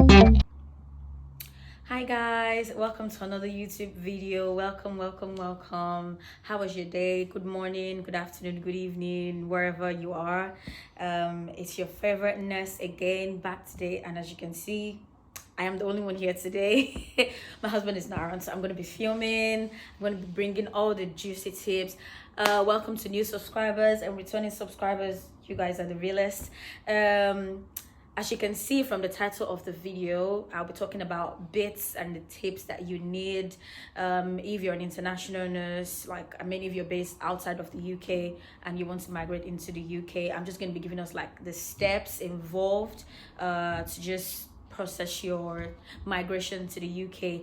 Hi guys, welcome to another YouTube video. Welcome. How was your day? Good morning, good afternoon, good evening, wherever you are. It's your favorite nurse again, back today, and as you can see, I am the only one here today. My husband is not around, so I'm going to be filming. I'm going to be bringing all the juicy tips. Welcome to new subscribers and returning subscribers. You guys are the realest. As you can see from the title of the video, I'll be talking about bits and the tips that you need if you're an international nurse, if you're based outside of the UK and you want to migrate into the UK. I'm just going to be giving us like the steps involved to just process your migration to the UK.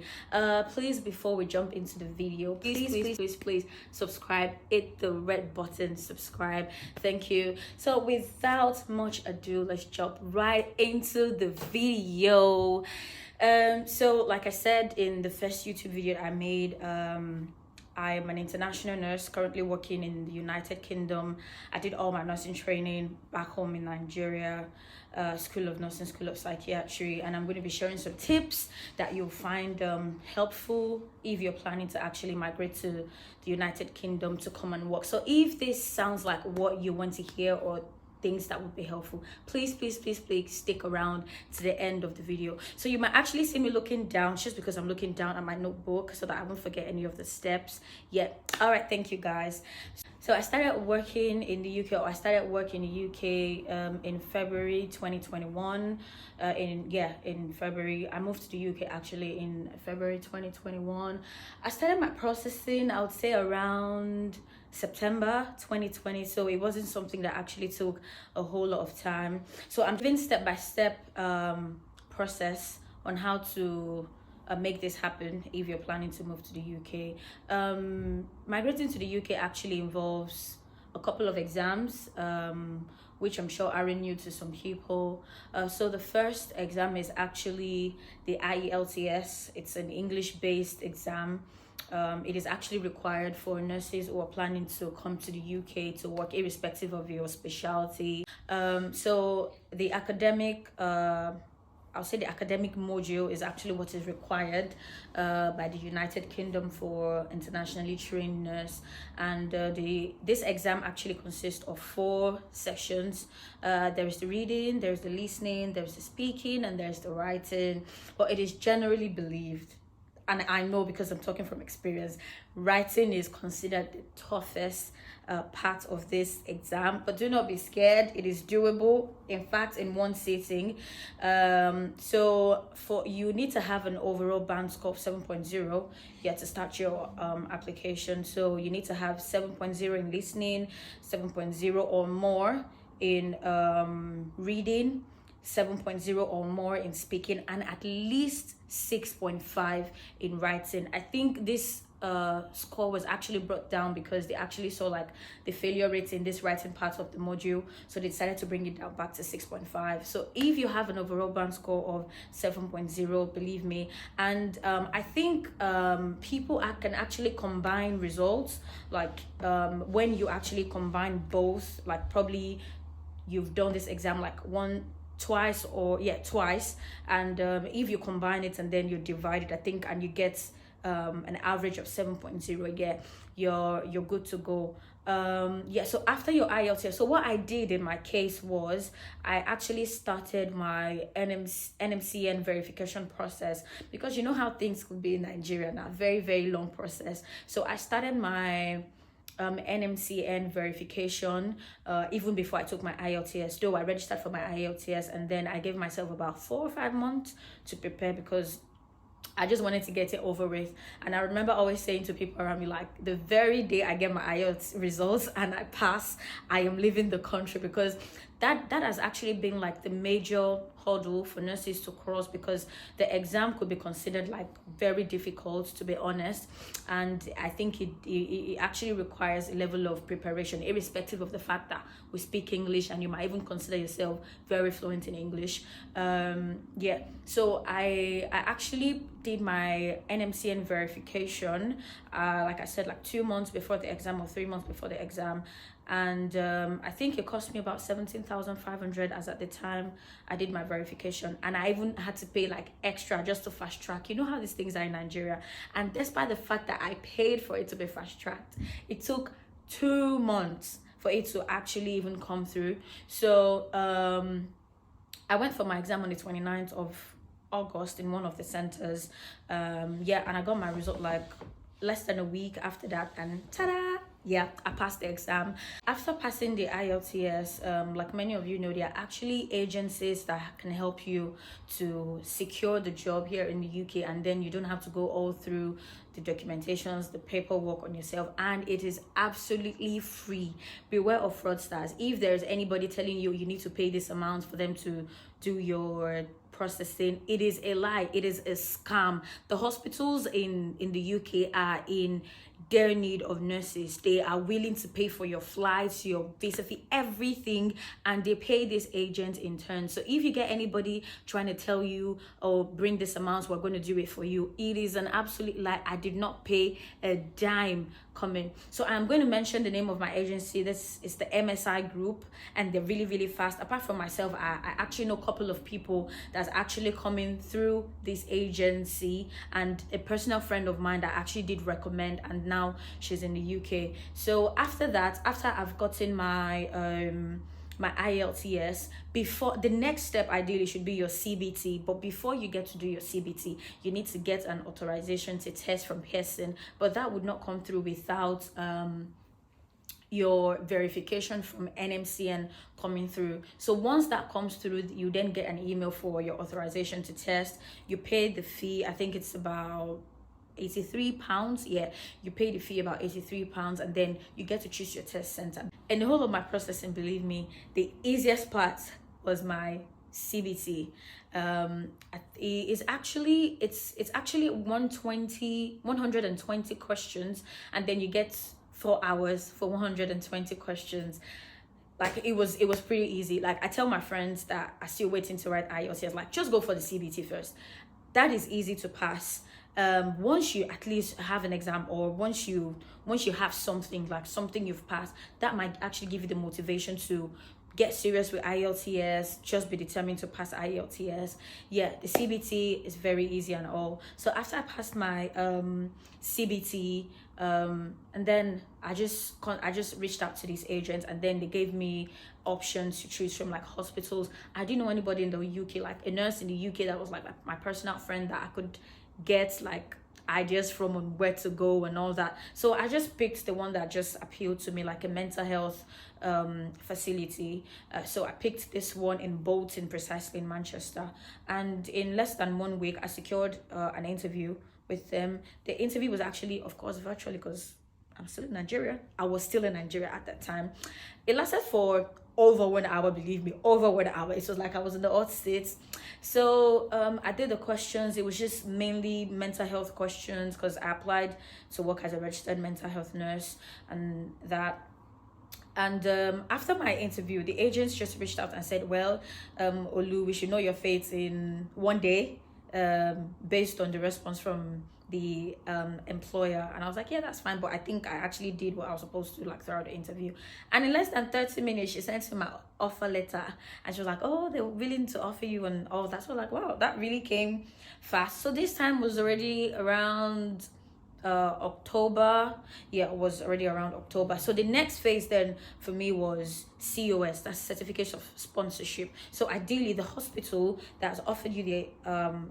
Please, before we jump into the video, please subscribe, hit the red button, subscribe. Thank you. So without much ado, let's jump right into the video. So like I said in the first YouTube video I made, I'm an international nurse currently working in the United Kingdom. I did all my nursing training back home in Nigeria, School of Nursing, School of Psychiatry, and I'm going to be sharing some tips that you'll find helpful if you're planning to actually migrate to the United Kingdom to come and work. So if this sounds like what you want to hear or things that would be helpful, please stick around to the end of the video. So you might actually see me looking down just because I'm looking down at my notebook so that I won't forget any of the steps. All right, thank you guys. So I started working in the UK, or I started work in the UK in February 2021. In February. I moved to the UK actually in February 2021. I started my processing, I would say, around September 2020, so it wasn't something that actually took a whole lot of time. So I'm doing step-by-step process on how to make this happen if you're planning to move to the UK. Migrating to the UK actually involves a couple of exams, which I'm sure are new to some people. So the first exam is actually the IELTS. It's an English-based exam. It is actually required for nurses who are planning to come to the UK to work, irrespective of your specialty. So the academic, I'll say the academic module is actually what is required by the United Kingdom for internationally trained nurse. And this exam actually consists of 4 sections. There is the reading, there's the listening, there's the speaking, and there's the writing. But it is generally believed, and I know because I'm talking from experience, writing is considered the toughest part of this exam. But do not be scared, it is doable, in fact, in one sitting. So you need to have an overall band score of 7.0 to start your application. So you need to have 7.0 in listening, 7.0 or more in reading, 7.0 or more in speaking, and at least 6.5 in writing. I think this score was actually brought down because they actually saw like the failure rates in this writing part of the module, so they decided to bring it down back to 6.5. So if you have an overall band score of 7.0, believe me, and I think people can actually combine results, like when you actually combine both, like probably you've done this exam like twice, and if you combine it and then you divide it, I think, and you get an average of 7.0, you're good to go. So after your IELTS, so what I did in my case was I actually started my NMCN verification process, because you know how things could be in Nigeria now, very long process. So I started my NMCN verification even before I took my IELTS, though I registered for my IELTS, and then I gave myself about 4 or 5 months to prepare because I just wanted to get it over with. And I remember always saying to people around me, like, the very day I get my IELTS results and I pass, I am leaving the country, because that has actually been like the major hurdle for nurses to cross, because the exam could be considered like very difficult, to be honest. And I think it actually requires a level of preparation, irrespective of the fact that we speak English and you might even consider yourself very fluent in English. So I actually did my NMCN verification, like I said, like 2 months before the exam or 3 months before the exam. And I think it cost me about 17,500 as at the time I did my verification. And I even had to pay like extra just to fast track. You know how these things are in Nigeria. And despite the fact that I paid for it to be fast tracked, it took 2 months for it to actually even come through. So I went for my exam on the 29th of August in one of the centers. Yeah, and I got my result like less than a week after that, and ta-da! Yeah, I passed the exam. After passing the IELTS, like many of you know, there are actually agencies that can help you to secure the job here in the UK, and then you don't have to go all through the documentations, the paperwork on yourself, and it is absolutely free. Beware of fraudsters. If there's anybody telling you you need to pay this amount for them to do your processing, it is a lie. It is a scam. The hospitals in the UK are in their need of nurses. They are willing to pay for your flights, your visa fee, everything, and they pay these agents in turn. So if you get anybody trying to tell you, oh, bring this amount, we're going to do it for you, it is an absolute lie. I did not pay a dime coming. So I'm going to mention the name of my agency. This is the MSI group, and they're really, really fast. Apart from myself, I actually know a couple of people that's actually coming through this agency, and a personal friend of mine that actually did recommend, and now she's in the UK. So after that, after I've gotten my my IELTS, before the next step ideally should be your CBT, but before you get to do your CBT, you need to get an authorization to test from Pearson, but that would not come through without your verification from NMCN coming through. So once that comes through, you then get an email for your authorization to test. You pay the fee. I think it's about £83. Yeah, you pay the fee about £83, and then you get to choose your test center. And the whole of my processing, believe me, the easiest part was my CBT. It's actually 120 questions, and then you get 4 hours for 120 questions. Like it was pretty easy. Like I tell my friends that are still waiting to write IELTS, like just go for the CBT first. That is easy to pass. Once you at least have an exam, or once you have something, like something you've passed, that might actually give you the motivation to get serious with IELTS. Just be determined to pass IELTS. Yeah, the CBT is very easy and all. So after I passed my CBT, and then I just reached out to these agents, and then they gave me options to choose from, like hospitals. I didn't know anybody in the UK, like a nurse in the UK that was like my personal friend that I could get like ideas from on where to go and all that. So I just picked the one that just appealed to me, like a mental health facility. So I picked this one in Bolton, precisely in Manchester, and in less than 1 week I secured an interview with them. The interview was actually, of course, virtually, because I'm still in Nigeria. I was still in Nigeria at that time. It lasted for over 1 hour, believe me, over 1 hour. It was like I was in the hot states. So I did the questions. It was just mainly mental health questions, because I applied to work as a registered mental health nurse and that. And after my interview, the agents just reached out and said, well, Olu, we should know your fate in 1 day, based on the response from the employer. And I was like, yeah, that's fine, but I think I actually did what I was supposed to, like, throughout the interview. And in less than 30 minutes she sent me my offer letter, and she was like, oh, they're willing to offer you and all that. So like, wow, that really came fast. So this time was already around October. Yeah, it was already around October. So the next phase then for me was COS, that's certificate of sponsorship. So ideally the hospital that's offered you the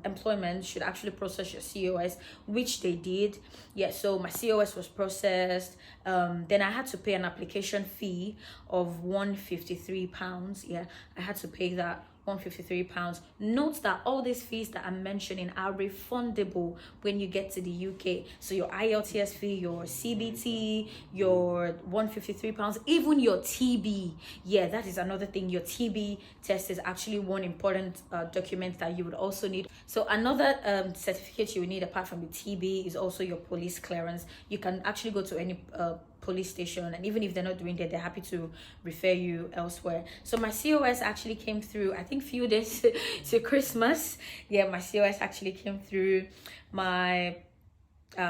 employment should actually process your COS, which they did. Yeah, so my COS was processed. Then I had to pay an application fee of £153. Yeah, I had to pay that £153. Note that all these fees that I'm mentioning are refundable when you get to the UK. So your IELTS fee, your CBT, your £153, even your TB. Yeah, that is another thing. Your TB test is actually one important document that you would also need. So another certificate you would need apart from the TB is also your police clearance. You can actually go to any police station, and even if they're not doing that, they're happy to refer you elsewhere. So my COS actually came through, I think few days to Christmas. Yeah, my COS actually came through. My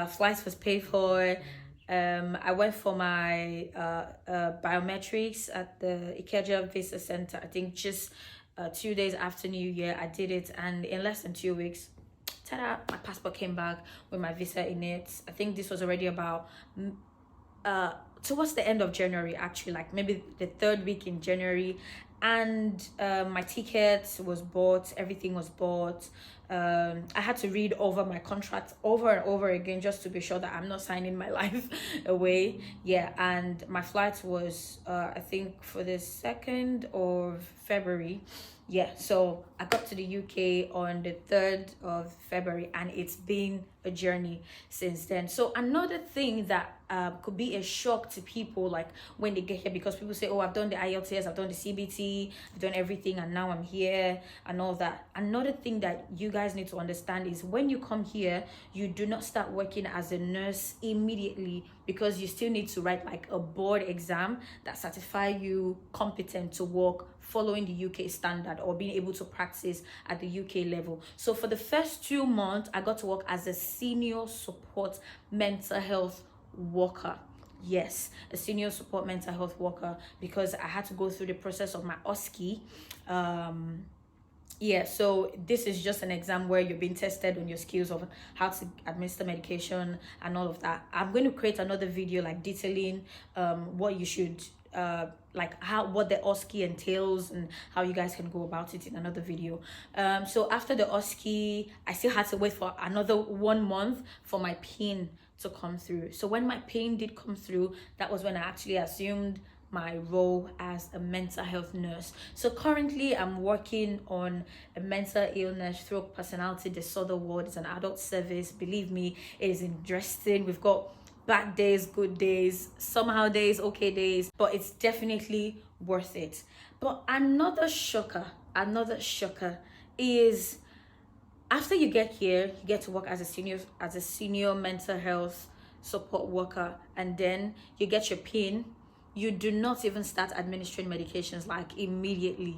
flights was paid for. I went for my biometrics at the Ikeja Visa Center. I think just 2 days after New Year, I did it, and in less than 2 weeks, ta-da, my passport came back with my visa in it. I think this was already about towards the end of January, actually, like maybe the third week in January. And my ticket was bought, everything was bought. I had to read over my contract over and over again just to be sure that I'm not signing my life away. Yeah, and my flight was I think for the 2nd of February. Yeah, so I got to the UK on the 3rd of February, and it's been a journey since then. So another thing that could be a shock to people, like when they get here, because people say, oh, I've done the IELTS, I've done the CBT, I've done everything, and now I'm here and all that. Another thing that you guys need to understand is when you come here, you do not start working as a nurse immediately, because you still need to write like a board exam that certify you competent to work following the UK standard or being able to practice at the UK level. So for the first 2 months, I got to work as a senior support mental health worker. Yes, a senior support mental health worker, because I had to go through the process of my OSCE. Yeah, so this is just an exam where you're being tested on your skills of how to administer medication and all of that. I'm going to create another video like detailing what you should like what the OSCE entails and how you guys can go about it in another video. So after the OSCE, I still had to wait for another 1 month for my PIN to come through. So when my PIN did come through, that was when I actually assumed my role as a mental health nurse. So currently I'm working on a mental illness through personality disorder ward. It's an adult service. Believe me, it is interesting. We've got bad days, good days, somehow days, okay days, but it's definitely worth it. But another shocker is after you get here, you get to work as a senior mental health support worker, and then you get your PIN. You do not even start administering medications like immediately.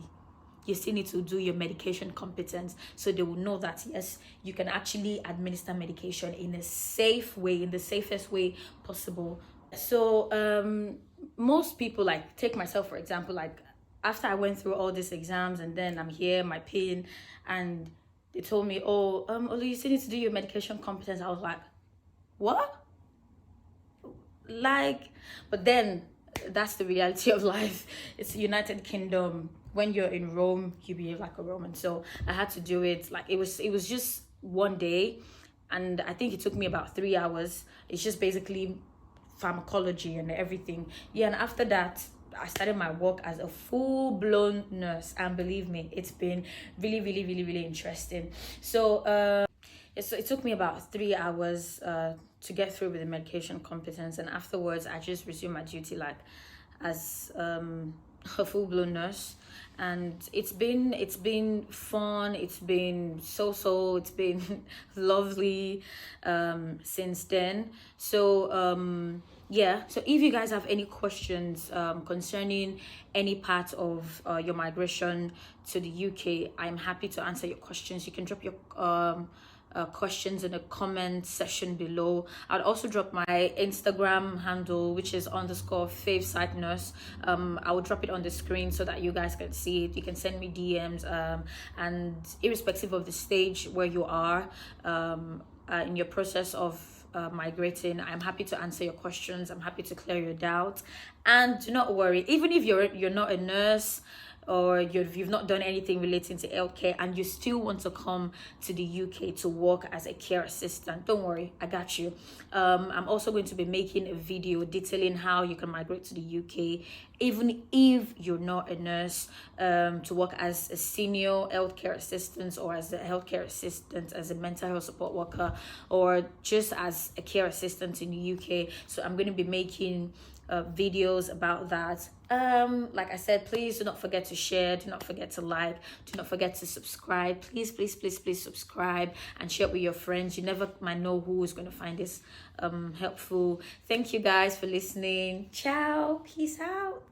You still need to do your medication competence, so they will know that yes, you can actually administer medication in a safe way, in the safest way possible. So most people, like take myself for example, like after I went through all these exams and then I'm here, my PIN, and they told me, oh, Olu, you still need to do your medication competence. I was like, what? Like, but then that's the reality of life. It's the United Kingdom. When you're in Rome, you behave like a Roman. So I had to do it. Like it was just one day, and I think it took me about 3 hours. It's just basically pharmacology and everything. Yeah, and after that, I started my work as a full-blown nurse, and believe me, it's been really, really, really, really interesting. So it took me about 3 hours to get through with the medication competence, and afterwards I just resumed my duty like as a full-blown nurse. And it's been fun, it's been it's been lovely since then. So yeah, so if you guys have any questions concerning any part of your migration to the UK, I'm happy to answer your questions. You can drop your questions in the comment section below. I'll also drop my Instagram handle, which is _favesitenurse. I will drop it on the screen so that you guys can see it. You can send me DMs, and irrespective of the stage where you are in your process of migrating, I'm happy to answer your questions. I'm happy to clear your doubts. And do not worry, even if you're not a nurse, or you've not done anything relating to healthcare and you still want to come to the UK to work as a care assistant, don't worry, I got you. I'm also going to be making a video detailing how you can migrate to the UK, even if you're not a nurse, to work as a senior healthcare assistant, or as a healthcare assistant, as a mental health support worker, or just as a care assistant in the UK. So I'm going to be making videos about that. Like I said, please do not forget to share, do not forget to like, do not forget to subscribe. Please, please, please, please subscribe and share it with your friends. You never might know who is going to find this helpful. Thank you guys for listening. Ciao, peace out.